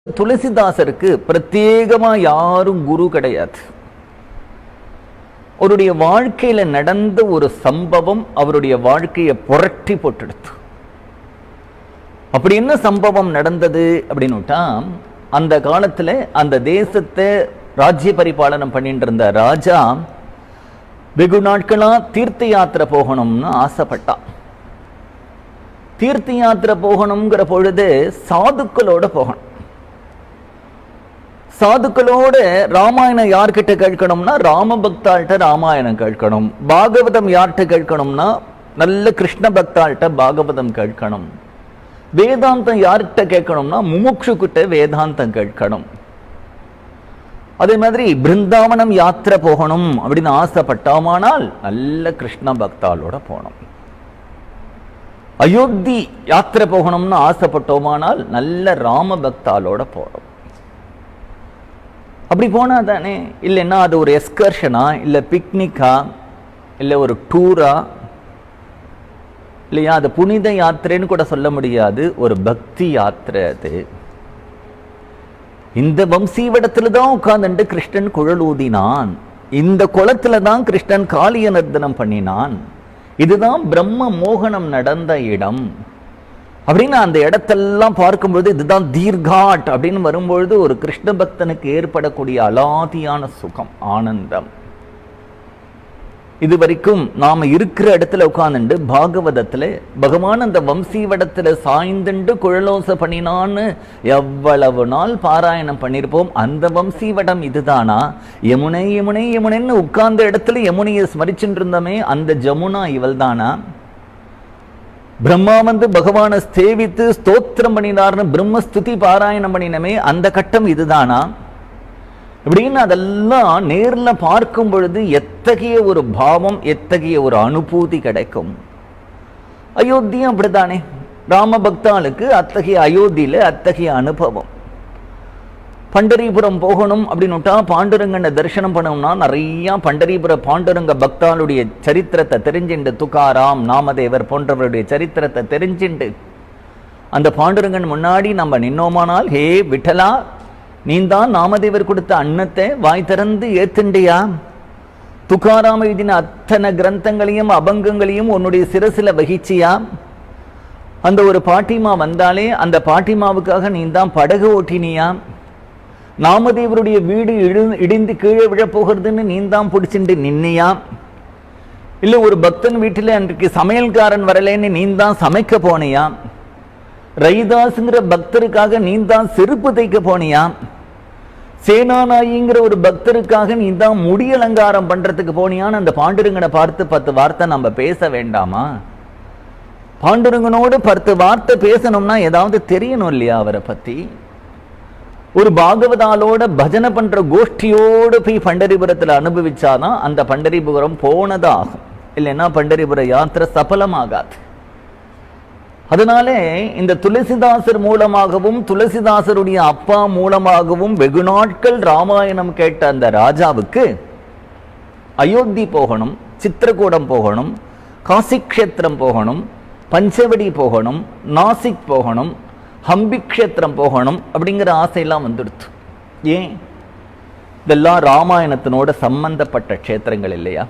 துளசிதாசருக்கு பிரத்யேகமா யாரும் குரு கிடையாது. அவருடைய வாழ்க்கையில நடந்த ஒரு சம்பவம் அவருடைய வாழ்க்கையை புரட்டி போட்டுடுத்து. அப்படி என்ன சம்பவம் நடந்தது அப்படின்னுட்டா, அந்த காலத்துல அந்த தேசத்தை ராஜ்ய பரிபாலனம் பண்ணிட்டு இருந்த ராஜா வெகு நாட்களா தீர்த்த யாத்திரை போகணும்னு ஆசைப்பட்டான். தீர்த்த யாத்திரை போகணுங்கிற பொழுது சாதுக்களோட போகணும். சாதுக்களோட ராமாயணம் யார்கிட்ட கேட்கணும்னா ராம பக்தாள்கிட்ட ராமாயணம் கேட்கணும். பாகவதம் யார்கிட்ட கேட்கணும்னா நல்ல கிருஷ்ண பக்தாள்கிட்ட பாகவதம் கேட்கணும். வேதாந்தம் யார்கிட்ட கேட்கணும்னா முமுக்ஷு கிட்ட வேதாந்தம் கேட்கணும். அதே மாதிரி பிருந்தாவனம் யாத்திரை போகணும் அப்படின்னு ஆசைப்பட்டாமானால் நல்ல கிருஷ்ண பக்தாளோட போகணும். அயோத்தி யாத்திரை போகணும்னு ஆசைப்பட்டோமானால் நல்ல ராம பக்தாளோட போகணும். அப்படி போனா தானே, இல்லைன்னா அது ஒரு எஸ்கர்ஷனா, இல்லை பிக்னிக்கா, இல்லை ஒரு டூரா, இல்லையா அது புனித யாத்திரைன்னு கூட சொல்ல முடியாது, ஒரு பக்தி யாத்திரை. அது இந்த வம்சீவடத்துல தான் உட்கார்ந்துட்டு கிருஷ்ணன் குழல் ஊதினான். இந்த குளத்துல தான் கிருஷ்ணன் காளிய நர்த்தனம் பண்ணினான். இதுதான் பிரம்ம மோகனம் நடந்த இடம் அப்படின்னு அந்த இடத்தெல்லாம் பார்க்கும்பொழுது, இதுதான் தீர்காட் அப்படின்னு வரும்பொழுது ஒரு கிருஷ்ண பக்தனுக்கு ஏற்படக்கூடிய அலாதியான சுகம், ஆனந்தம். இது வரைக்கும் நாம இருக்கிற இடத்துல உட்கார்ந்துட்டு பாகவதத்துல பகவான் அந்த வம்சீவடத்துல சாய்ந்துண்டு குழலோசை பண்ணினான்னு எவ்வளவு நாள் பாராயணம் பண்ணிருப்போம். அந்த வம்சீவடம் இதுதானா? யமுனை யமுனை யமுனைன்னு உட்கார்ந்த இடத்துல யமுனையை ஸ்மரிச்சுட்டு இருந்தோமே, அந்த ஜமுனா இவள் தானா? பிரம்மா வந்து பகவானை சேவித்து ஸ்தோத்திரம் பண்ணினார்னு பிரம்மஸ்துதி பாராயணம் பண்ணினமே, அந்த கட்டம் இதுதானா? இப்படின்னு அதெல்லாம் நேர்ல பார்க்கும் பொழுது எத்தகைய ஒரு பாவம், எத்தகைய ஒரு அனுபூதி கிடைக்கும். அயோத்தியும் அப்படித்தானே, ராம பக்தாளுக்கு அத்தகைய அயோத்தியில அத்தகைய அனுபவம். பண்டரிபுரம் போகணும் அப்படின்னுட்டா பாண்டுரங்கனை தரிசனம் பண்ணணும்னா நிறைய பண்டரிபுர பாண்டுரங்க பக்தாளுடைய சரித்திரத்தை தெரிஞ்சுண்டு, துகாராம் நாமதேவர் போன்றவருடைய சரித்திரத்தை தெரிஞ்சுண்டு அந்த பாண்டுரங்கன் முன்னாடி நம்ம நின்னோமானால், ஹே விட்டலா, நீந்தான் நாமதேவர் கொடுத்த அன்னத்தை வாய் திறந்து ஏத்துண்டியா? துகாராம எழுதின அத்தனை கிரந்தங்களையும் அபங்கங்களையும் உன்னுடைய சிரசில வகிச்சியா? அந்த ஒரு பாட்டிமா வந்தாலே அந்த பாட்டிமாவுக்காக நீந்தான் படகு ஓட்டினியா? நாமதேவருடைய வீடு இடிந்து கீழே விழப்போகிறதுன்னு நீந்தான் பிடிச்சிட்டு நின்னியா? இல்ல ஒரு பக்தன் வீட்டில் அன்றைக்கு சமையல்காரன் வரலேன்னு நீந்தான் சமைக்க போனியா? ரைதாஸ்ங்கிற பக்தருக்காக நீந்தான் செருப்பு தைக்க போனியா? சேனாநாயிங்கிற ஒரு பக்தருக்காக நீந்தான் முடி அலங்காரம் பண்றதுக்கு போனியான்னு அந்த பாண்டுரங்கனை பார்த்து 10 வார்த்தை நம்ம பேச வேண்டாமா? பாண்டுரங்கனோடு 10 வார்த்தை பேசணும்னா ஏதாவது தெரியணும் இல்லையா அவரை பத்தி? ஒரு பாகவதாலோட பஜனை பண்ற கோஷ்டியோடு போய் பண்டரிபுரத்துல அனுபவிச்சாதான் அந்த பண்டரிபுரம் போனதாகும். இல்லைன்னா பண்டரிபுர யாத்திரை சபலமாகாது. அதனாலே இந்த துளசிதாசர் மூலமாகவும் துளசிதாசருடைய அப்பா மூலமாகவும் வெகு நாட்கள் ராமாயணம் கேட்ட அந்த ராஜாவுக்கு அயோத்தி போகணும், சித்திரகூடம் போகணும், காசி க்ஷேத்திரம் போகணும், பஞ்சவடி போகணும், நாசிக் போகணும், ஹம்பி க்ஷேத்திரம் போகணும் அப்படிங்கிற ஆசையெல்லாம் வந்துடுத்து. ஏன்? இதெல்லாம் ராமாயணத்தினோட சம்பந்தப்பட்ட க்ஷேத்திரங்கள் இல்லையா?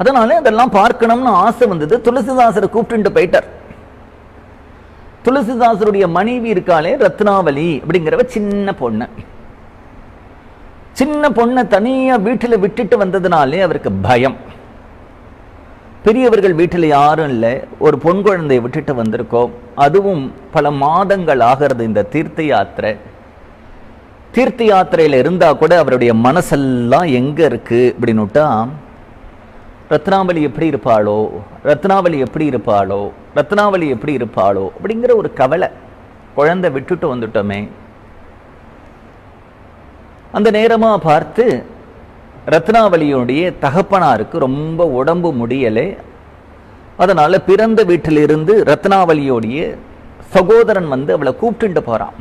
அதனால அதெல்லாம் பார்க்கணும்னு ஆசை வந்தது. துளசிதாசரை கூப்பிட்டு போயிட்டார். துளசிதாசருடைய மனைவி இருக்காளே ரத்னாவலி அப்படிங்கிறவ சின்ன பொண்ணு. சின்ன பொண்ணை தனியா வீட்டுல விட்டுட்டு வந்ததுனாலே அவருக்கு பயம். பெரியவர்கள் வீட்டில் யாரும் இல்லை, ஒரு பொன் குழந்தையை விட்டுட்டு வந்திருக்கோம், அதுவும் பல மாதங்கள் ஆகிறது இந்த தீர்த்த யாத்திரை. தீர்த்த யாத்திரையில இருந்தா கூட அவருடைய மனசெல்லாம் எங்க இருக்கு அப்படின்னுட்டா, ரத்னாவலி எப்படி இருப்பாளோ, ரத்னாவலி எப்படி இருப்பாளோ, ரத்னாவலி எப்படி இருப்பாளோ அப்படிங்கிற ஒரு கவலை. குழந்தை விட்டுட்டு வந்துட்டோமே. அந்த நேரமா பார்த்து ரத்னாவலியுடைய தகப்பனாருக்கு ரொம்ப உடம்பு முடியலை. அதனால பிறந்த வீட்டிலிருந்து ரத்னாவலியோடைய சகோதரன் வந்து அவளை கூப்பிட்டு போறான்.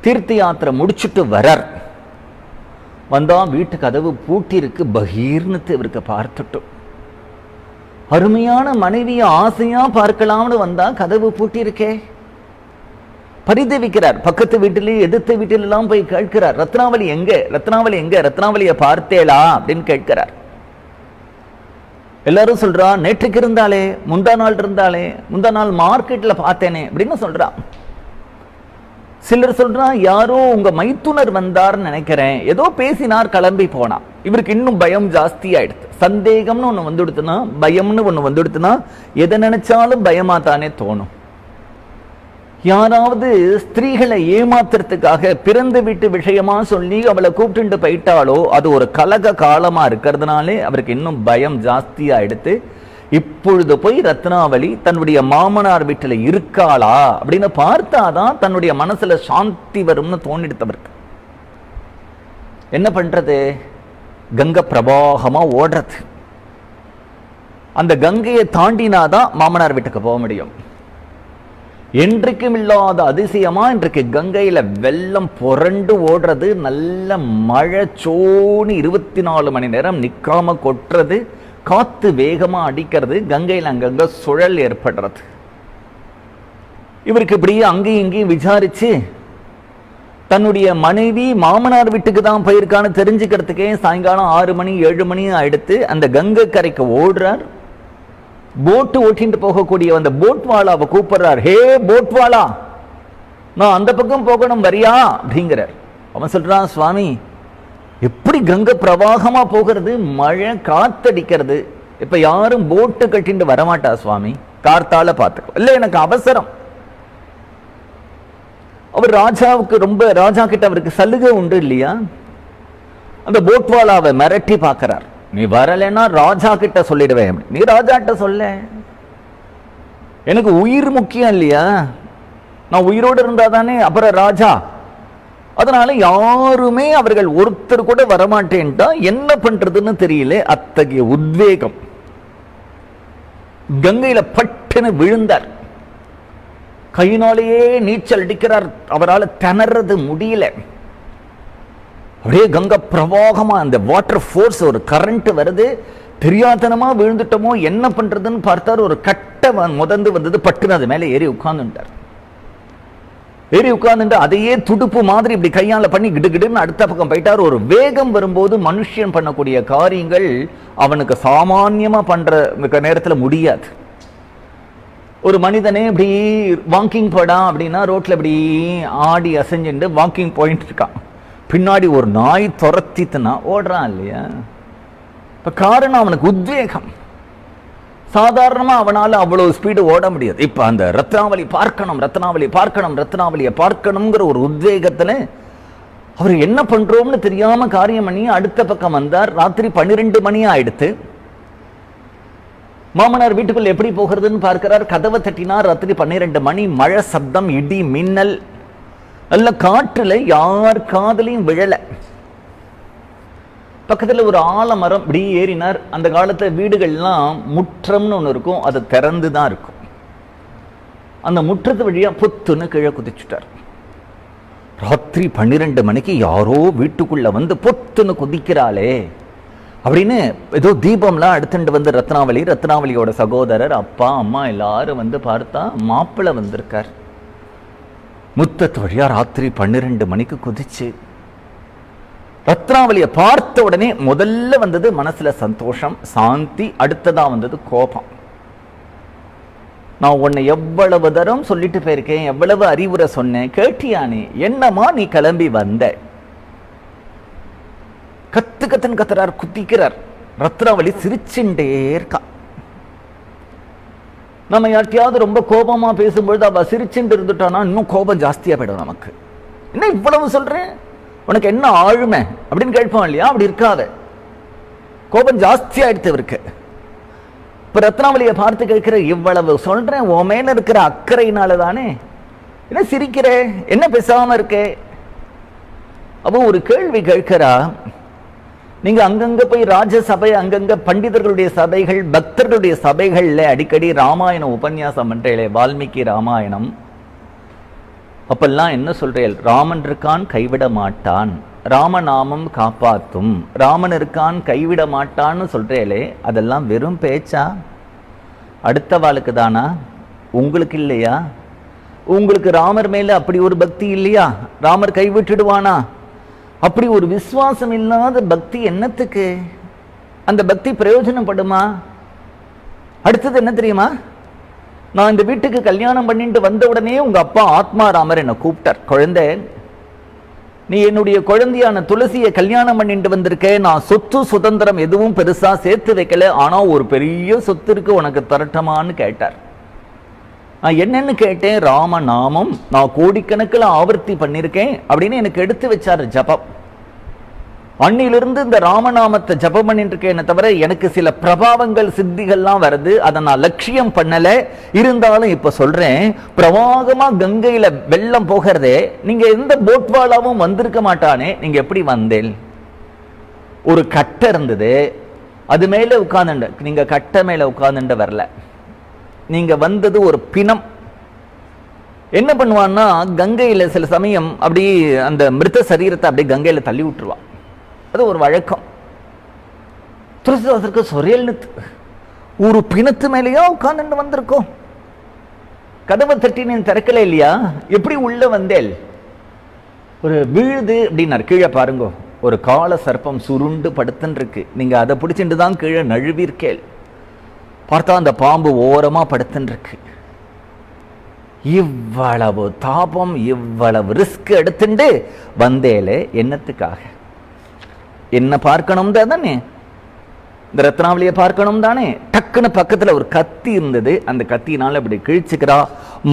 தீர்த்த யாத்திரை முடிச்சுட்டு வரார். வந்தா வீட்டு கதவு பூட்டி இருக்கு. பகீர்னு இவருக்கு பார்த்துட்டோம். அருமையான மனைவியை ஆசையா பார்க்கலாம்னு வந்தா கதவு பூட்டி இருக்கே. பரிதவிக்கிறார். பக்கத்து வீட்டிலேயே எதிர்த்த வீட்டிலெல்லாம் போய் கேட்கிறார், ரத்னாவளி எங்க, ரத்னாவளி எங்க, ரத்னாவளியை பார்த்தேளா அப்படின்னு கேட்கிறார். எல்லாரும் சொல்றா, நேற்றுக்கு இருந்தாலே, முந்தா நாள் இருந்தாலே, முந்தா நாள் மார்க்கெட்ல பார்த்தேனே அப்படின்னு சொல்றா. சிலர் சொல்றா, யாரோ உங்க மைத்துனர் வந்தார்னு நினைக்கிறேன், ஏதோ பேசினார், கிளம்பி போனா. இவருக்கு இன்னும் பயம் ஜாஸ்தி ஆயிடுது. சந்தேகம்னு ஒண்ணு வந்துடுத்துனா, பயம்னு ஒண்ணு வந்துடுத்துனா, எதை நினைச்சாலும் பயமா தானே தோணும். யாராவது ஸ்திரீகளை ஏமாத்துறதுக்காக பிறந்த வீட்டு விஷயமா சொல்லி அவளை கூப்பிட்டு போயிட்டாலோ அது ஒரு கலக காலமா இருக்கிறதுனாலே அவருக்கு இன்னும் பயம் ஜாஸ்தியா எடுத்து இப்பொழுது போய் ரத்னாவளி தன்னுடைய மாமனார் வீட்டுல இருக்காளா அப்படின்னு பார்த்தாதான் தன்னுடைய மனசுல சாந்தி வரும்னு தோணிடுத்தவருக்கு. என்ன பண்றது? கங்கை பிரவாகமா ஓடுறது. அந்த கங்கையை தாண்டினாதான் மாமனார் வீட்டுக்கு போக முடியும். என்றைக்கும் இல்லாத அதிசயமா இன்றைக்கு கங்கையில வெள்ளம் புரண்டு ஓடுறது. நல்ல மழை சோனி 24 மணி நேரம் நிக்காம கொட்டுறது. காத்து வேகமா அடிக்கிறது. கங்கையில் அங்கங்க சுழல் ஏற்படுறது. இவருக்கு இப்படியே அங்கேயும் இங்கேயும் விசாரிச்சு தன்னுடைய மனைவி மாமனார் வீட்டுக்கு தான் போயிருக்கான்னு தெரிஞ்சுக்கிறதுக்கே சாயங்காலம் 6 மணி 7 மணி ஆயிடுத்து. அந்த கங்கை கரைக்கு ஓடுறார். போட்டு ஓட்டிட்டு போகக்கூடிய அந்த போட்வாலாவை கூப்பிடுறார். ஹே போட்வாலா, நான் அந்த பக்கம் போகணும், வரியா அப்படிங்கிறார். அவன் சொல்றான், சுவாமி எப்படி கங்கை பிரவாகமா போகிறது, மழை காத்தடிக்கிறது, இப்ப யாரும் போட்டு கட்டிட்டு வரமாட்டா சுவாமி, கார்த்தால பார்த்துக்கோ. இல்ல எனக்கு அவசரம். அவர் ராஜாவுக்கு ராஜா கிட்ட அவருக்கு சலுகை உண்டு இல்லையா? அந்த போட்வாலாவை மிரட்டி பார்க்கிறார். நீ வரலன்னா ராஜா கிட்ட சொல்லிடுவேன். நீ ராஜா கிட்ட சொல்ல, எனக்கு உயிர் முக்கியம் இல்லையா? நான் உயிரோடு இருந்தா தானே அப்புறம் ராஜா. அதனால யாருமே அவர்கள் ஒருத்தர் கூட வரமாட்டேன்ட்டா என்ன பண்றதுன்னு தெரியல. அத்தகைய உத்வேகம். கங்கையில பட்டுன்னு விழுந்தார். கையினாலேயே நீச்சல் அடிக்கிறார். அவரால் திணறது முடியல. அப்படியே கங்கை பிரவாகமா அந்த வாட்டர் ஃபோர்ஸ், ஒரு கரண்ட் வருது. தெரியாதனமா விழுந்துட்டோமோ என்ன பண்றதுன்னு பார்த்தார். ஒரு கட்டை முதந்து வந்தது. பட்டுன்னு அது மேல ஏறி உட்கார்ந்துட்டார். ஏறி உட்கார்ந்துட்டு அதையே துடுப்பு மாதிரி இப்படி கையால பண்ணி கிடுகிடுன்னு அடுத்த பக்கம் போயிட்டார். ஒரு வேகம் வரும்போது மனுஷன் பண்ணக்கூடிய காரியங்கள் அவனுக்கு சாமான்யமா பண்ற நேரத்துல முடியாது. ஒரு மனிதனே இப்படி வாக்கிங் போடா அப்படின்னா ரோட்ல இப்படி ஆடி அசைஞ்சுட்டு வாக்கிங் போயிட்டு இருக்கான். பின்னாடி ஒரு நாய் துரத்தித்துனா ஓடுறான் இல்லையா? இப்ப காரணம் அவனுக்கு உத்வேகம். சாதாரணமா அவனால அவ்வளவு ஸ்பீடு ஓட முடியாது. இப்ப அந்த ரத்னாவளி பார்க்கணும், ரத்னாவளி பார்க்கணும், ரத்னாவளியை பார்க்கணுங்கிற ஒரு உத்வேகத்துல அவர் என்ன பண்றோம்னு தெரியாம காரியம் பண்ணி அடுத்த பக்கம் வந்தார். ராத்திரி 12 மணி ஆயிடுத்து. மாமனார் வீட்டுக்குள்ள எப்படி போகிறதுன்னு பார்க்கிறார். கதவை தட்டினார். ராத்திரி 12 மணி. மழை சப்தம், இடி மின்னல், நல்ல காற்றுல யார் காதலையும் விழல. பக்கத்துல ஒரு ஆலமரம் இப்படி ஏறினார். அந்த காலத்துல வீடுகள்லாம் முற்றம்னு ஒண்ணு இருக்கும், அது திறந்துதான் இருக்கும். அந்த முற்றத்து வழியா புத்துன்னு கீழே குதிச்சுட்டார். ராத்திரி 12 மணிக்கு யாரோ வீட்டுக்குள்ள வந்து புத்துன்னு குதிக்கிறாளே அப்படின்னு ஏதோ தீபம்லாம் எடுத்துட்டு வந்து ரத்னாவளியோட சகோதரர், அப்பா அம்மா எல்லாரும் வந்து பார்த்தா மாப்பிள்ளை வந்திருக்கார். முத்தத்து வழியா ராத்திரி 12 மணிக்கு குதிச்சு ரத்னாவளியை பார்த்த உடனே முதல்ல வந்தது மனசுல சந்தோஷம், சாந்தி. அடுத்ததா வந்தது கோபம். நான் உன்னை எவ்வளவு தரம் சொல்லிட்டு போயிருக்கேன், எவ்வளவு அறிவுரை சொன்னேன், கேட்டியானே? என்னமா நீ கிளம்பி வந்த? கத்துன்னு கத்துறார், குத்திக்கிறார். ரத்னாவளி சிரிச்சுட்டே இருக்கா. நம்ம யார்ட்டையாவது ரொம்ப கோபமா பேசும்பொழுது அவ சிரிச்சுட்டு இருந்துட்டானா இன்னும் கோபம் ஜாஸ்தியா போயிடும் நமக்கு. என்ன இவ்வளவு சொல்றேன், உனக்கு என்ன ஆளுமை அப்படின்னு கேட்போம் இல்லையா? அப்படி இருக்காத. கோபம் ஜாஸ்தி ஆயிடுத்து இவருக்கு. இப்ப ரத்னாவளியை பார்த்து கேட்கிற, இவ்வளவு சொல்றேன் உன் மேல இருக்கிற அக்கறையினால தானே, என்ன சிரிக்கிற, என்ன பேசாம இருக்கே? அப்போ ஒரு கேள்வி கேட்கிறா. நீங்க அங்கங்க போய் ராஜசபை, அங்கங்க பண்டிதர்களுடைய சபைகள், பக்தர்களுடைய சபைகள்ல அடிக்கடி ராமாயணம் உபன்யாசம் பண்றீங்களே, வால்மீகி ராமாயணம், அப்பெல்லாம் என்ன சொல்றேன்? ராமன் இருக்கான் கைவிட மாட்டான், ராமநாமம் காப்பாத்தும், ராமன் இருக்கான் கைவிட மாட்டான்னு சொல்றேலே, அதெல்லாம் வெறும் பேச்சா? அடுத்த வாளுக்கு தானா, உங்களுக்கு இல்லையா? உங்களுக்கு ராமர் மேல அப்படி ஒரு பக்தி இல்லையா? ராமர் கைவிட்டுடுவானா? அப்படி ஒரு விசுவாசம் இல்லாத பக்தி என்னத்துக்கு? அந்த பக்தி பிரயோஜனப்படுமா? அடுத்தது என்ன தெரியுமா? நான் இந்த வீட்டுக்கு கல்யாணம் பண்ணிட்டு வந்த உடனே உங்க அப்பா ஆத்மாராமர் என்னை கூப்பிட்டார். குழந்தை, நீ என்னுடைய குழந்தையான துளசியை கல்யாணம் பண்ணிட்டு வந்திருக்க. நான் சொத்து சுதந்திரம் எதுவும் பெருசா சேர்த்து வைக்கல, ஆனா ஒரு பெரிய சொத்து இருக்கு, உனக்கு தரட்டமான்னு கேட்டார். நான் என்னன்னு கேட்டேன். ராம நாமம் நான் கோடிக்கணக்கில் ஆவர்த்தி பண்ணிருக்கேன் அப்படின்னு எனக்கு எடுத்து வச்சாரு ஜபம். அன்னிலிருந்து இந்த ராமநாமத்தை ஜபம் பண்ணிட்டு இருக்கேன் தவிர எனக்கு சில பிரபாவங்கள் சித்திகள்லாம் வருது, அதை நான் லட்சியம் பண்ணல. இருந்தாலும் இப்ப சொல்றேன், பிரவாகமா கங்கையில வெள்ளம் போகிறதே, நீங்க எந்த போட்வாலாவும் வந்திருக்க மாட்டானே, நீங்க எப்படி வந்தேன்? ஒரு கட்டை இருந்தது, அது மேல உட்கார்ந்துண்டு. நீங்க கட்டை மேல உட்கார்ந்துட்டு வரல, நீங்க வந்தது ஒரு பிணம். என்ன பண்ணுவான்னா, கங்கையில சில சமயம் அப்படி அந்த மிருத சரீரத்தை அப்படியே கங்கையில தள்ளி விட்டுருவான். அது ஒரு வழக்கம். துளசிதாசருக்கு சொரியல் ஒரு பிணத்து மேலேயோ உட்கார்ந்து வந்திருக்கோம். கதவை தட்டி நீ திறக்கல இல்லையா, எப்படி உள்ள வந்தேல்? ஒரு வீழுது அப்படின்னாரு. கீழே பாருங்க, ஒரு கால சர்ப்பம் சுருண்டு படுத்துன்னு இருக்கு. நீங்க அதை பிடிச்சிட்டு தான் கீழே நழுவிற்கேள். பார்த்தா அந்த பாம்பு ஓரமா படுத்துன்னு இருக்கு. இவ்வளவு தாபம், இவ்வளவு ரிஸ்க் எடுத்துட்டு வந்தேலே என்னத்துக்காக? என்ன பார்க்கணும் தானே, இந்த ரத்னாவளியை பார்க்கணும் தானே. டக்குன்னு பக்கத்துல ஒரு கத்தி இருந்தது, அந்த கத்தினால இப்படி கிழிச்சுக்கிறா.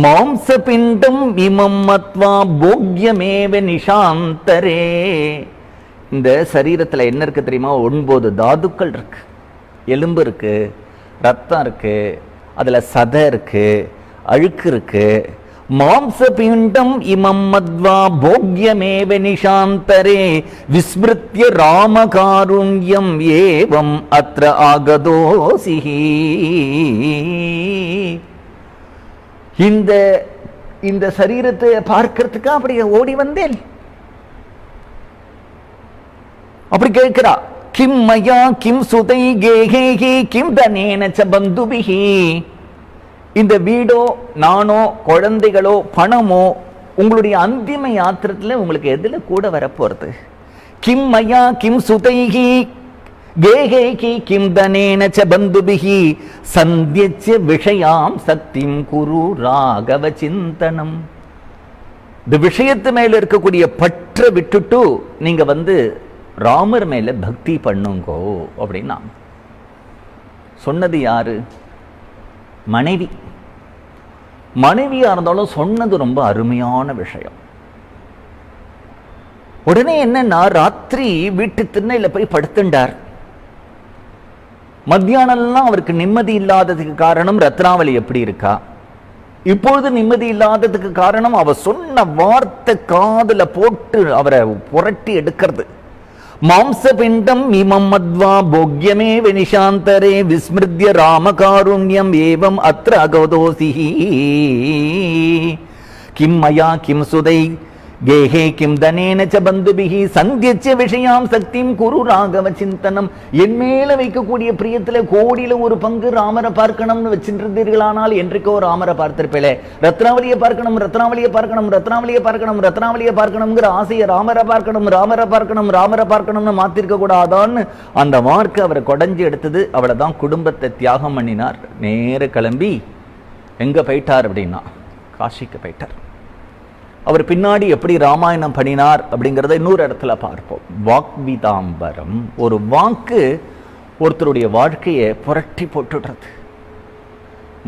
மாம்ச பிண்டம் இமம் மத்வா போக்யமேவ நிஷாந்தரே. இந்த சரீரத்துல என்ன இருக்கு தெரியுமா? 9 தாதுக்கள் இருக்கு. எலும்பு இருக்கு, ரத்தம் இருக்கு, அதுல சதை இருக்கு, அழுக்கு இருக்கு. மாம்ச பிண்டம் இமம் மத்வா போக்யமேவ நிஷாந்தரே விஸ்மிருத்ய ராமகாருண்யம் ஏவம் அத்ர ஆகதோசிஹி. இந்த சரீரத்தை பார்க்கிறதுக்கு அப்படி ஓடி வந்தேன். அப்படி கேட்கிறா, கிம் மயா கிம் சுதை கேஹேஹி கிம் தனேன ச பந்துபிஹி. இந்த வீடோ, நானோ, குழந்தைகளோ, பணமோ உங்களுடைய அந்திம யாத்திரத்தில் உங்களுக்கு எதுல கூட வரப்போறது? கிம் மயா கிம் சுதைஹி கேஹேஹி கிம் தனேன ச பந்துபிஹி சந்தியச்ச விஷயாம் சக்திம் குரு ராகவ சிந்தனம். இந்த விஷயத்து மேல இருக்கக்கூடிய பற்ற விட்டுட்டு நீங்க ராமர் மேல பக்தி பண்ணுங்கோ அப்படின்னா சொன்னது யாரு? மனைவி. மனைவியா இருந்தாலும் சொன்னது ரொம்ப அருமையான விஷயம். உடனே என்னன்னா, ராத்திரி வீட்டு திண்ணையில போய் படுத்துண்டார். மத்தியானம்லாம் அவருக்கு நிம்மதி இல்லாததுக்கு காரணம் ரத்னாவளி எப்படி இருக்கா. இப்பொழுது நிம்மதி இல்லாததுக்கு காரணம் அவ சொன்ன வார்த்தை காதுல போட்டு அவரை புரட்டி எடுக்கிறது. மாம்சபிண்டம் இமம் மத்வா போக்யமேவ நிஷாந்தரே விஸ்மிருத்ய ராமகாருண்யம் ஏவம் அத்ர அகதோசிஹி. கிம் மயா கிம் சுதை கேஹே கிம் தனேன ச பந்துபிஹி சந்தியச்ச விஷயாம் சக்திம் குரு ராகவ சிந்தனம். என் மேல வைக்கக்கூடிய பிரியத்துல கோடியில ஒரு பங்கு ராமரை பார்க்கணும்னு வச்சிருந்தீர்களானால் என்றைக்கோ ராமரை பார்த்திருப்பேலே. ரத்னாவளியை பார்க்கணும், ரத்னாவளியை பார்க்கணும், ரத்னாவளியை பார்க்கணும், ரத்னாவளியை பார்க்கணுங்கிற ஆசையை ராமரை பார்க்கணும், ராமரை பார்க்கணும், ராமரை பார்க்கணும்னு மாத்திருக்க கூடாதான்னு அந்த மார்க்கு அவரை கொடைஞ்சு எடுத்தது. அவளை தான் குடும்பத்தை தியாகம் பண்ணினார். நேர கிளம்பி எங்க போயிட்டார் அப்படின்னா காசிக்கு போயிட்டார். அவர் பின்னாடி எப்படி ராமாயணம் பண்ணினார் அப்படிங்கிறத இன்னொரு இடத்துல பார்ப்போம். வாக்விதாம்பரம். ஒரு வாக்கு ஒருத்தருடைய வாழ்க்கையை புரட்டி போட்டுடுறது.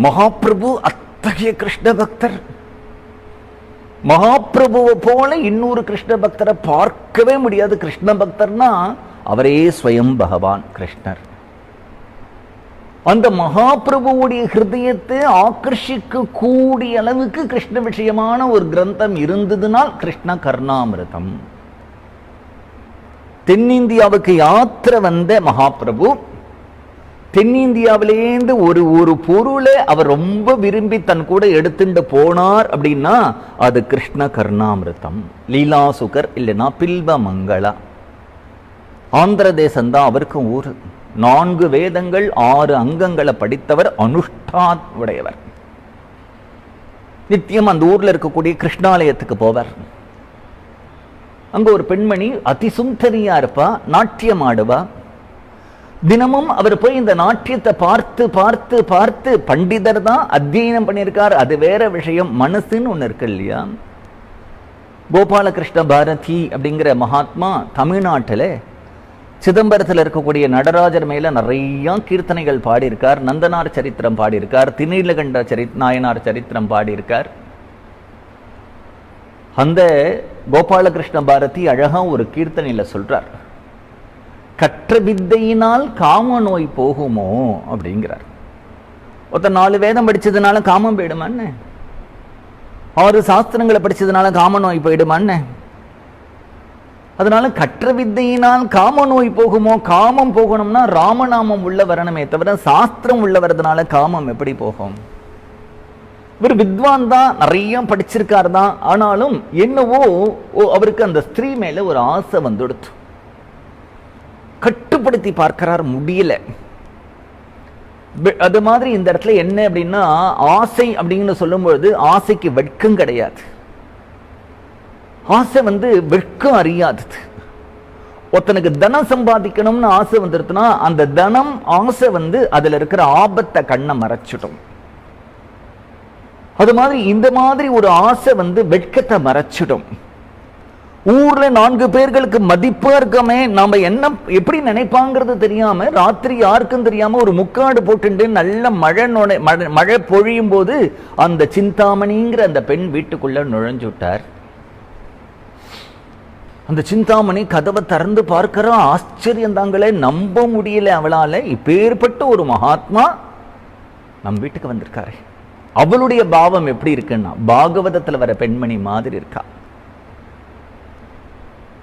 மகாபிரபு அத்தகைய கிருஷ்ண பக்தர். மகாபிரபுவை போல இன்னொரு கிருஷ்ண பக்தரை பார்க்கவே முடியாது. கிருஷ்ண பக்தர்னா அவரே ஸ்வயம் பகவான் கிருஷ்ணர். அந்த மகாபிரபுவுடைய ஹிருதயத்தை ஆக்கர்ஷிக்க கூடிய அளவுக்கு கிருஷ்ண விஷயமான ஒரு கிரந்தம் இருந்ததுனால் கிருஷ்ண கர்ணாமிருதம். தென்னிந்தியாவுக்கு யாத்திரை வந்த மகாபிரபு தென்னிந்தியாவிலேந்து ஒரு பொருளை அவர் ரொம்ப விரும்பி தன் கூட எடுத்துட்டு போனார் அப்படின்னா அது கிருஷ்ண கர்ணாமிருதம். லீலாசுகர் இல்லைன்னா பில்வமங்களா. ஆந்திர தேசம்தான் அவருக்கும் ஊரு. 4 வேதங்கள் 6 அங்கங்களை படித்தவர், அனுஷ்டான் உடையவர். நித்தியம் அந்த ஊர்ல இருக்கக்கூடிய கிருஷ்ணாலயத்துக்கு போவார். அங்க ஒரு பெண்மணி அதிசுந்தரியா இருப்பா, நாட்டியம் ஆடுவா. தினமும் அவர் போய் இந்த நாட்டியத்தை பார்த்து பார்த்து பார்த்து, பண்டிதர் தான் அத்தியனம் பண்ணியிருக்கார், அது வேற விஷயம், மனசுன்னு ஒண்ணு இருக்கு இல்லையா. கோபாலகிருஷ்ண பாரதி அப்படிங்கிற மகாத்மா தமிழ்நாட்டில் சிதம்பரத்தில் இருக்கக்கூடிய நடராஜர் மேல நிறைய கீர்த்தனைகள் பாடியிருக்கார். நந்தனார் சரித்திரம் பாடியிருக்கார், திணிலகண்ட நாயனார் சரித்திரம் பாடியிருக்கார். அந்த கோபாலகிருஷ்ண பாரதி அழகா ஒரு கீர்த்தனையில சொல்றார், கற்ற வித்தையினால் காம நோய் போகுமோ அப்படிங்கிறார். ஒருத்தர் 4 வேதம் படிச்சதுனால காமம் போயிடுமான்னு, 6 சாஸ்திரங்களை படிச்சதுனால காம நோய் போயிடுமான்னு. அதனால கற்ற வித்தையினால் காம நோய் போகுமோ? காமம் போகணும்னா ராமநாமம் உள்ள வரணுமே தவிர சாஸ்திரம் உள்ள வரதுனால காமம் எப்படி போகும்? இவர் வித்வான் தான், நிறைய படிச்சிருக்கார் தான், ஆனாலும் என்னவோ அவருக்கு அந்த ஸ்திரீ மேல ஒரு ஆசை வந்துடுத்து. கட்டுப்படுத்தி பார்க்கிறார், முடியல. அது மாதிரி இந்த இடத்துல என்ன அப்படின்னா, ஆசை அப்படின்னு சொல்லும்பொழுது ஆசைக்கு வெட்கம் கிடையாது. ஆசை வெட்கம் அறியாதது. ஒருத்தனுக்கு தனம் சம்பாதிக்கணும்னு ஆசை வந்துருச்சுன்னா அந்த தனம் ஆசை அதுல இருக்கிற ஆபத்தை கண்ணை மறைச்சிடும். அது மாதிரி இந்த மாதிரி ஒரு ஆசை வெட்கத்தை மறைச்சிடும். ஊர்ல 4 பேர்களுக்கு மதிப்பா இருக்கமே, நாம என்ன எப்படி நினைப்பாங்கிறது தெரியாம, ராத்திரி யாருக்கும் தெரியாம ஒரு முக்காடு போட்டு நல்ல மழை பொழியும் போது அந்த சிந்தாமணிங்கிற அந்த பெண் வீட்டுக்குள்ள நுழைஞ்சுட்டார். அந்த சிந்தாமணி கதவை திறந்து பார்க்கிறா, ஆச்சரியம் தாங்களே, நம்ப முடியல அவளால. இப்பேற்பட்ட ஒரு மகாத்மா நம் வீட்டுக்கு வந்திருக்காரு. அவளுடைய பாவம் எப்படி இருக்குன்னா, பாகவதத்துல வர பெண்மணி மாதிரி இருக்கா,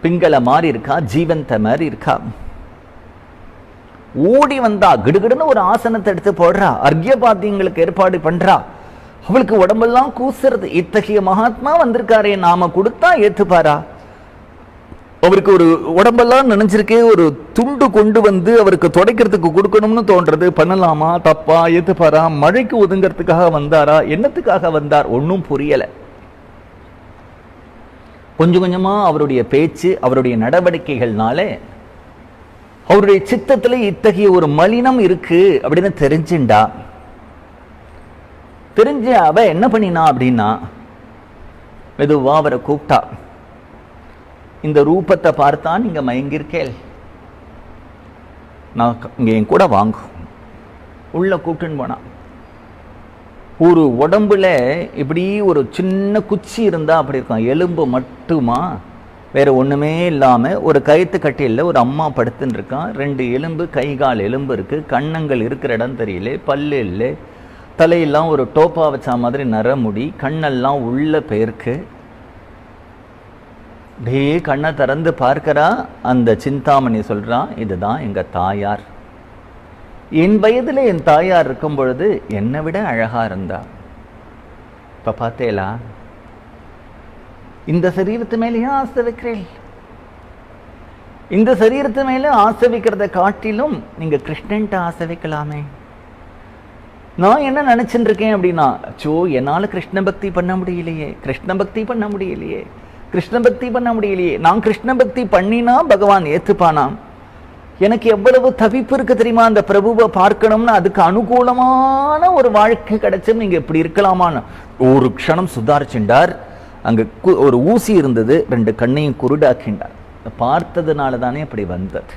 பிங்கள மாதிரி இருக்கா, ஜீவந்த மாதிரி இருக்கா. ஓடி வந்தா, கிடுகிடுன்னு ஒரு ஆசனத்தை எடுத்து போடுறா, அர்க்யபாத்தியங்களுக்கு ஏற்பாடு பண்றா. அவளுக்கு உடம்பெல்லாம் கூசுறது. இத்தகைய மகாத்மா வந்திருக்காரே, நாம கொடுத்தா ஏத்துப்பாரா? அவருக்கு ஒரு உடம்பெல்லாம் நினைச்சிருக்கே, ஒரு துண்டு கொண்டு அவருக்கு துடைக்கிறதுக்கு கொடுக்கணும்னு தோன்றது. பண்ணலாமா, தப்பா, ஏத்துப்பாரா? மழைக்கு ஒதுங்கிறதுக்காக வந்தாரா, என்னத்துக்காக வந்தார்? ஒன்னும் புரியல. கொஞ்சம் கொஞ்சமா அவருடைய பேச்சு, அவருடைய நடவடிக்கைகள்னாலே அவருடைய சித்தத்துல இத்தகைய ஒரு மலினம் இருக்கு அப்படின்னு தெரிஞ்சுண்டா. தெரிஞ்ச அவ என்ன பண்ணினா அப்படின்னா, மெதுவா அவரை கூப்பிட்டா. இந்த ரூபத்தை பார்த்தா நீங்க மயங்கிருக்கேள், நான் இங்க என் கூட வாங்க. உள்ள கூப்பிட்டுன்னு போனா. ஒரு உடம்புல இப்படி ஒரு சின்ன குச்சி இருந்தா அப்படி இருக்கும், எலும்பு மட்டுமா, வேற ஒண்ணுமே இல்லாம ஒரு கயித்து கட்டியில் ஒரு அம்மா படுத்துன்னு இருக்கான். 2 எலும்பு, கை கால் எலும்பு இருக்கு, கண்ணங்கள் இருக்கிற இடம் தெரியல, பல்லு இல்லை, தலையெல்லாம் ஒரு டோப்பா வச்சா மாதிரி நரமுடி, கண்ணெல்லாம் உள்ள பேருக்கு. டே கண்ணை திறந்து பார்க்கிறா. அந்த சிந்தாமணி சொல்றான், இதுதான் எங்க தாயார். என் வயதுல என் தாயார் இருக்கும் பொழுது என்னை விட அழகா இருந்தா. இப்ப பார்த்தேலா, இந்த சரீரத்து மேலேயே ஆசை வைக்கிறேன். இந்த சரீரத்து மேல ஆசை வைக்கிறத காட்டிலும் நீங்க கிருஷ்ணன்ட்ட ஆசை வைக்கலாமே. நான் என்ன நினைச்சுட்டு இருக்கேன் அப்படின்னா, சோ என்னால கிருஷ்ண பக்தி பண்ண முடியலையே, கிருஷ்ண பக்தி பண்ண முடியலையே, கிருஷ்ண பக்தி பண்ண முடியலையே. நான் கிருஷ்ண பக்தி பண்ணினா பகவான் ஏத்துப்பானாம். எனக்கு எவ்வளவு தவிப்பு இருக்கு தெரியுமா, அந்த பிரபுவை பார்க்கணும்னு. அதுக்கு அனுகூலமான ஒரு வாழ்க்கை கிடைச்சும் நீங்க இப்படி இருக்கலாமான்னு ஒரு க்ஷணம் சுதாரிச்சுண்டார். அங்க ஒரு ஊசி இருந்தது, 2 கண்ணையும் குருடாக்கின்றார். பார்த்ததுனால தானே அப்படி வந்தது.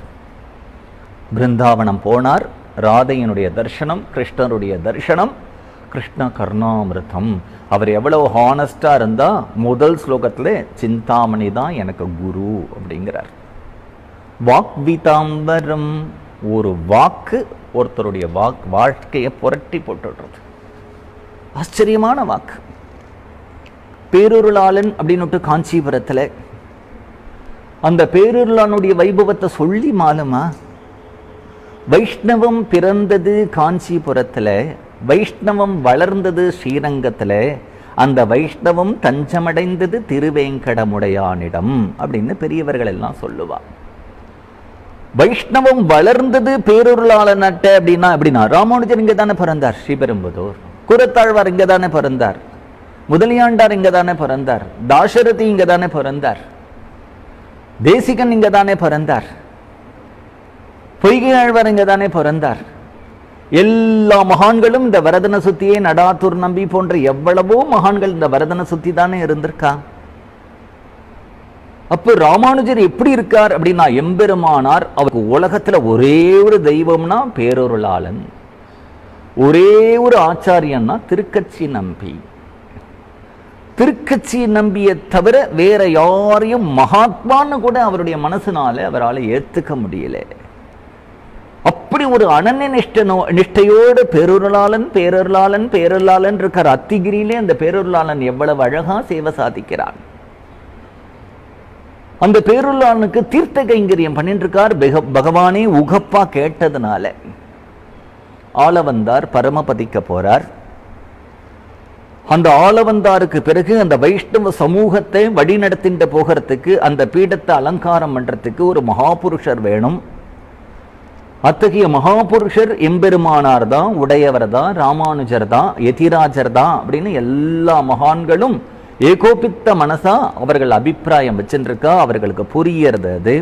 பிருந்தாவனம் போனார், ராதையனுடைய தர்சனம், கிருஷ்ணருடைய தர்சனம், கிருஷ்ண கர்ணாமிருதம். அவர் எவ்வளவு ஹானஸ்டா இருந்தா, முதல் ஸ்லோகத்துல சிந்தாமணி தான் எனக்கு குரு அப்படிங்கிறார். வாக்விதாம்பரம், ஒரு வாக்கு ஒருத்தருடைய வாழ்க்கையை புரட்டி போட்டுடுறது. ஆச்சரியமான வாக்கு. பேரொருளாளன் அப்படின்னு காஞ்சிபுரத்துல அந்த பேரொருளானுடைய வைபவத்தை சொல்லி மாலுமா. வைஷ்ணவம் பிறந்தது காஞ்சிபுரத்துல, வைஷ்ணவம் வளர்ந்தது ஸ்ரீரங்கத்துல, அந்த வைஷ்ணவம் தஞ்சமடைந்தது திருவேங்கடமுடையானிடம் அப்படின்னு பெரியவர்கள் எல்லாம் சொல்லுவா. வைஷ்ணவம் வளர்ந்தது பேரொருளாளன்ட்ட அப்படின்னா எப்படின்னா, ராமானுஜர் இங்க தானே பிறந்தார், ஸ்ரீபெரும்புதூர். குரத்தாழ்வார் இங்க தானே பிறந்தார், முதலியாண்டார் இங்க தானே பிறந்தார், தாசரதி இங்க தானே பிறந்தார், தேசிகன் இங்க தானே பிறந்தார், பொய்கை ஆழ்வார் இங்க தானே பிறந்தார். எல்லா மகான்களும் இந்த வரதன சுத்தியை, நடாத்தூர் நம்பி போன்ற எவ்வளவோ மகான்கள் இந்த வரதன சுத்தி தானே இருந்திருக்கா. அப்ப ராமானுஜர் எப்படி இருக்கார் அப்படின்னா, எம்பெருமானார் அவருக்கு உலகத்துல ஒரே ஒரு தெய்வம்னா பேரொருளாளன், ஒரே ஒரு ஆச்சாரியன்னா திருக்கட்சி நம்பி. திருக்கட்சி நம்பியை தவிர வேற யாரையும் மகாத்மான்னு கூட அவருடைய மனசுனால அவரால் ஏத்துக்க முடியல. அப்படி ஒரு அனன்ய நிஷ்டையோடு பேரொருளாளன் பேரொருளாளன் பேரொருளாளன் இருக்கார். அத்திகிரியிலே அந்த பேரொருளாளன் எவ்வளவு அழகா சேவை சாதிக்கிறான். அந்த பேரொருளாளனுக்கு தீர்த்த கைங்கரியம் பண்ணிட்டு இருக்கார். பகவானே உகப்பா கேட்டதுனால ஆளவந்தார் பரமபதிக்க போறார். அந்த ஆளவந்தாருக்கு பிறகு அந்த வைஷ்ணவ சமூகத்தை வழிநடத்திட்டு போகிறதுக்கு, அந்த பீடத்தை அலங்காரம் பண்றதுக்கு ஒரு மகாபுருஷர் வேணும். அத்தகைய மகாபுருஷர் எம்பெருமானார் தான், உடையவர் தான், ராமானுஜர் தான், யதிராஜர் தான் அப்படின்னு எல்லா மகான்களும் ஏகோபித்த மனசா அவர்கள் அபிப்பிராயம் வச்சுருக்கா. அவர்களுக்கு புரியறது அது.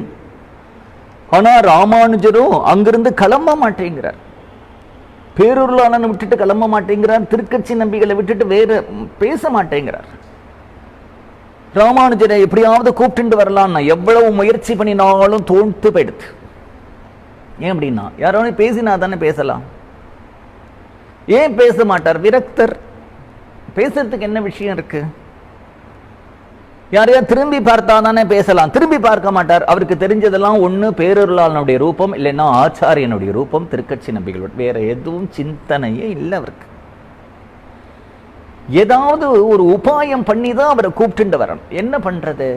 ஆனா ராமானுஜரும் அங்கிருந்து கிளம்ப மாட்டேங்கிறார். பேரொருளாளனை விட்டுட்டு கிளம்ப மாட்டேங்கிறார். திருக்கட்சி நம்பிகளை விட்டுட்டு வேற பேச மாட்டேங்கிறார். ராமானுஜரை எப்படியாவது கூப்பிட்டு வரலாம்னா எவ்வளவு முயற்சி பண்ணினாலும் தோண்டு போயிடுது. ஏன் அப்படின்னா, யாரோட பேசினா தானே பேசலாம். ஏன் பேச மாட்டார்? விரக்தர். பேசுறதுக்கு என்ன விஷயம் இருக்கு? யாரையா திரும்பி பார்த்தா தானே பேசலாம். திரும்பி பார்க்க மாட்டார். அவருக்கு தெரிஞ்சதெல்லாம் ஒண்ணு பேரொருளாளனுடைய ரூபம், இல்லைன்னா ஆச்சாரியனுடைய ரூபம், திருக்கட்சி நம்பிகள். வேற எதுவும் சிந்தனையே இல்லை அவருக்கு. ஏதாவது ஒரு உபாயம் பண்ணி தான் அவரை கூப்பிட்டு வரணும். என்ன பண்றது?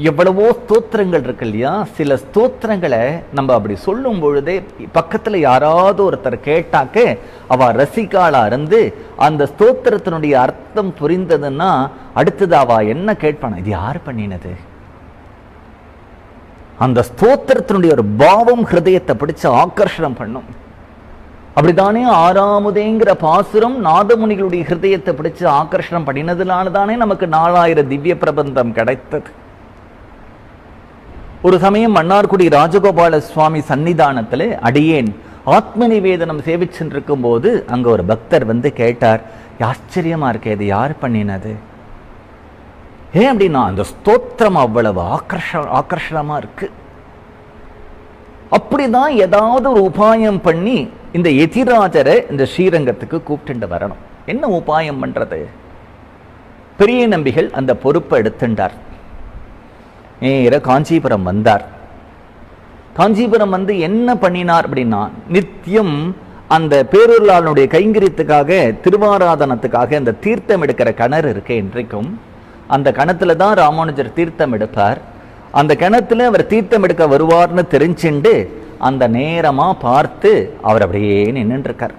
எவ்வளவோ ஸ்தோத்திரங்கள் இருக்கு இல்லையா? சில ஸ்தோத்திரங்களை நம்ம அப்படி சொல்லும் பொழுதே பக்கத்துல யாராவது ஒருத்தர் கேட்டாக்க அவ ரசிகாளா இருந்து அந்த ஸ்தோத்திரத்தினுடைய அர்த்தம் புரிந்ததுன்னா அடுத்தது அவ என்ன கேட்பான, இது யார் பண்ணினது? அந்த ஸ்தோத்திரத்தினுடைய ஒரு பாவம் ஹிருதயத்தை பிடிச்சு ஆகர்ஷணம் பண்ணும். அப்படித்தானே ஆறாமுதேங்கிற பாசுரம் நாதமுனிகளுடைய ஹிருதயத்தை பிடிச்சு ஆகர்ஷணம் பண்ணினதுனால தானே நமக்கு 4000 திவ்ய பிரபந்தம் கிடைத்தது. ஒரு சமயம் மன்னார்குடி ராஜகோபால சுவாமி சன்னிதானத்தில் அடியேன் ஆத்ம நிவேதனம் சேவிச்சுருக்கும் போது அங்க ஒரு பக்தர் வந்து கேட்டார், ஆச்சரியமா இருக்கு, இது யார் பண்ணினது? ஏன் அப்படின்னா அந்த ஸ்தோத்திரம் அவ்வளவு ஆகர்ஷணமா இருக்கு. அப்படிதான் ஏதாவது ஒரு உபாயம் பண்ணி இந்த யதிராஜரை இந்த ஸ்ரீரங்கத்துக்கு கூப்பிட்டு வரணும். என்ன உபாயம் பண்றது? பெரிய நம்பிகள் அந்த பொறுப்பை எடுத்துட்டார். நேர காஞ்சிபுரம் வந்தார். காஞ்சிபுரம் வந்து என்ன பண்ணினார் அப்படின்னா, நித்தியம் அந்த பேரொருளாளனுடைய கைங்கரியத்துக்காக, திருவாராதனத்துக்காக அந்த தீர்த்தம் எடுக்கிற கிணறு இருக்கு. இன்றைக்கும் அந்த கிணத்துல தான் ராமானுஜர் தீர்த்தம் எடுப்பார். அந்த கிணத்துல அவர் தீர்த்தம் எடுக்க வருவார்னு தெரிஞ்சுண்டு அந்த நேரமா பார்த்து அவர் அப்படியே நின்றுட்டு இருக்கார்.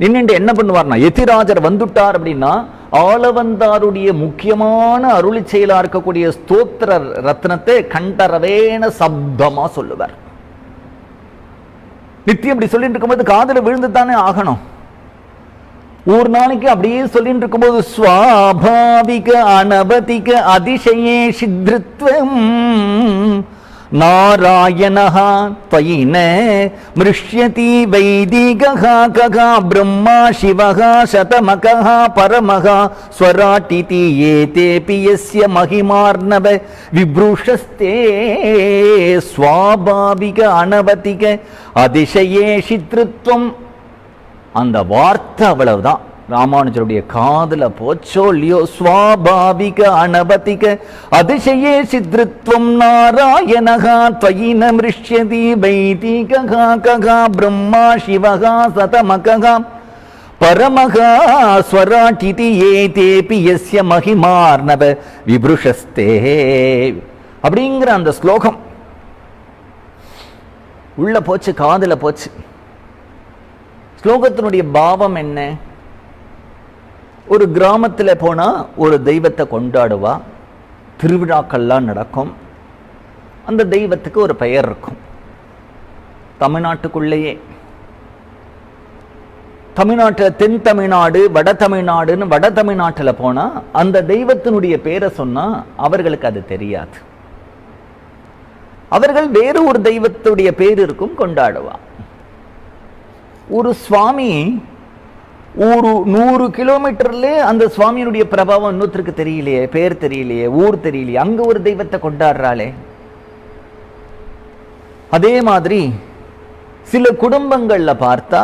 நின்னுட்டு என்ன பண்ணுவார்னா, யதிராஜர் வந்துட்டார் அப்படின்னா ஆளவந்தாருடைய முக்கியமான அருளி செயலா இருக்கக்கூடிய ஸ்தோத்திர ரத்னத்தை கண்டரவேன சப்தமா சொல்லுவார். நித்தியம் அப்படி சொல்லிட்டு இருக்கும்போது காதுல விழுந்து தானே ஆகணும். ஒரு நாளைக்கு அப்படியே சொல்லிட்டு இருக்கும்போது ஸ்வாபாவிக அனவதிக அதிசயே சித்ருத்வம் நாராயணஹ த்வயின மிருஷ்யதி வைதிகஹ ககா பிரம்மா சிவஹ சதமகஹ பரமஹ ஸ்வராட்டிதி ஏதேபி யஸ்ய மகிமார்ணவ விப்ருஷஸ்தே ஸ்வாபாவிக அனவதிக அதிசயே சித்ருத்வம். அந்த வார்த்தை அவ்வளவுதான். ராமானுஜருடைய காதுல போச்சோ இல்லையோ, ஸ்வாபாவிக அனவதிக அதிசயே சித்ருத்வம் நாராயணஹ த்வயின மிருஷ்யதி வைதிகஹ ககா பிரம்மா சிவஹ சதமகஹ பரமஹ ஸ்வராட்டிதி ஏதேபி யஸ்ய மகிமார்ணவ விப்ருஷஸ்தே அப்படிங்கிற அந்த ஸ்லோகம் உள்ள போச்சு, காதுல போச்சு. ஸ்லோகத்தினுடைய பாவம் என்ன? ஒரு கிராமத்தில் போனா ஒரு தெய்வத்தை கொண்டாடுவா, திருவிழாக்கள்லாம் நடக்கும். அந்த தெய்வத்துக்கு ஒரு பெயர் இருக்கும். தமிழ்நாட்டுக்குள்ளேயே தமிழ்நாட்டில் தென் தமிழ்நாடு, வட தமிழ்நாடுன்னு வட தமிழ்நாட்டில் போனா அந்த தெய்வத்தினுடைய பேரை சொன்னா அவர்களுக்கு அது தெரியாது. அவர்கள் வேறு ஒரு தெய்வத்துடைய பேர் இருக்கும், கொண்டாடுவா. ஒரு சுவாமி ஒரு 100 கிலோமீட்டர்ல அந்த சுவாமியினுடைய பிரபாவம் இன்னொருத்தருக்கு தெரியலையே, பேர் தெரியலையே, ஊர் தெரியலையே, அங்க ஒரு தெய்வத்தை கொண்டாடுறாளே. அதே மாதிரி சில குடும்பங்கள்ல பார்த்தா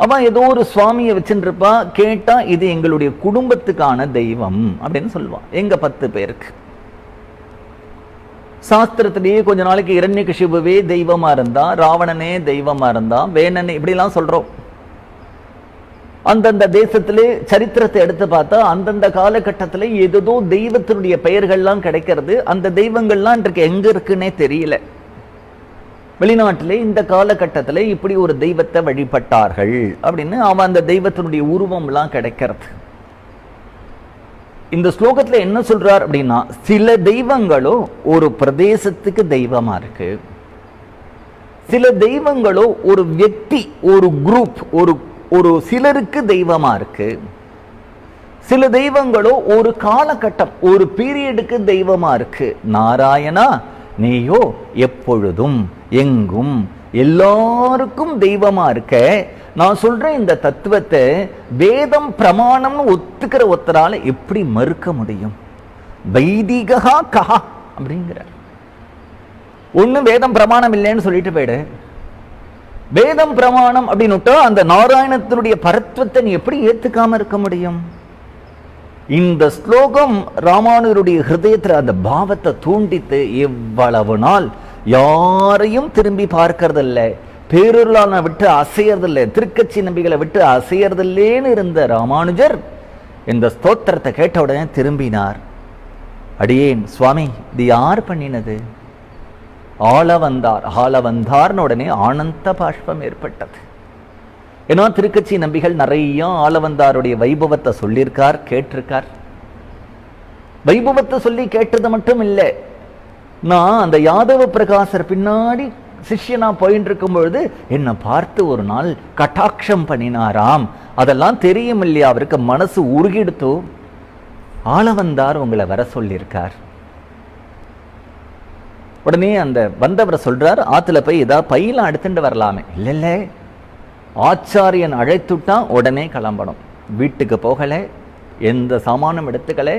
அவன் ஏதோ ஒரு சுவாமியை வச்சுருப்பா, கேட்டா இது எங்களுடைய குடும்பத்துக்கான தெய்வம் அப்படின்னு சொல்லுவான். எங்க 10 பேருக்கு சாஸ்திரத்திலேயே கொஞ்ச நாளைக்கு இரண்யகசிபுவே தெய்வமா இருந்தா, ராவணனே தெய்வமா இருந்தா, வேணனே, இப்படிலாம் சொல்றோம். அந்தந்த தேசத்திலே சரித்திரத்தை எடுத்து பார்த்தா அந்தந்த காலகட்டத்தில் ஏதோ தெய்வத்தினுடைய பெயர்கள்லாம் கிடைக்கிறது. அந்த தெய்வங்கள்லாம் இன்றைக்கு எங்க இருக்குன்னே தெரியல. வெளிநாட்டிலே இந்த காலகட்டத்தில் இப்படி ஒரு தெய்வத்தை வழிபட்டார்கள் அப்படின்னு அவன் அந்த தெய்வத்தினுடைய உருவம்லாம் கிடைக்கிறது. இந்த ஸ்லோகத்துல என்ன சொல்றார் அப்படின்னா, சில தெய்வங்களோ ஒரு பிரதேசத்துக்கு தெய்வமா இருக்கு, சில தெய்வங்களோ ஒரு వ్యక్తి, ஒரு குரூப், ஒரு சிலருக்கு தெய்வமா இருக்கு, சில தெய்வங்களோ ஒரு காலகட்டம், ஒரு பீரியடுக்கு தெய்வமா இருக்கு. நாராயணா நீயோ எப்பொழுதும் எங்கும் எல்லாருக்கும் தெய்வமா இருக்க. நான் சொல்றேன் இந்த தத்துவத்தை வேதம் பிரமாணம்னு ஒத்துக்கிற ஒருத்தரால எப்படி மறுக்க முடியும்? வைதிகா கஹா அப்படிங்கிற ஒண்ணு வேதம் பிரமாணம் இல்லைன்னு சொல்லிட்டு போயிடு. வேதம் பிரமாணம் அப்படின்னுட்டா அந்த நாராயணத்தினுடைய பரத்வத்தை நீ எப்படி ஏத்துக்காம இருக்க முடியும்? இந்த ஸ்லோகம் ராமானுஜருடைய ஹிருதயத்தில் அந்த பாவத்தை தூண்டித்து இவ்வளவு நாள் யாரையும் திரும்பி பார்க்கறதில்ல, பேருருளான விட்டு அசையறதில்லை, திருக்கட்சி நம்பிகளை விட்டு அசையறதில்லேன்னு இருந்த ராமானுஜர் இந்த ஸ்தோத்திரத்தை கேட்ட உடனே திரும்பினார். அடியேன் சுவாமி இது யார் பண்ணினது? ஆள வந்தார்னு உடனே ஆனந்த பாஷ்பம் ஏற்பட்டது. ஏன்னா திருக்கட்சி நம்பிகள் நிறைய ஆளவந்தாருடைய வைபவத்தை சொல்லியிருக்கார், கேட்டிருக்கார். வைபவத்தை சொல்லி கேட்டது மட்டும் இல்லை, நான் அந்த யாதவ பிரகாசர் பின்னாடி சிஷ்யனா போயிட்டு இருக்கும் பொழுது என்னை பார்த்து ஒரு நாள் கட்டாட்சம் பண்ணினாராம். அதெல்லாம் தெரியும் இல்லையா, அவருக்கு மனசு உருகிடுத்தோ. ஆளவந்தார் உங்களை வர சொல்லியிருக்கார். உடனே அந்த வந்தவர் சொல்றார், ஆத்துல போய் ஏதாவது பையில எடுத்துட்டு வரலாமே. இல்ல ஆச்சாரியன் அழைத்துட்டா உடனே கிளம்பணும். வீட்டுக்கு போகல, எந்த சாமானும் எடுத்துக்கல,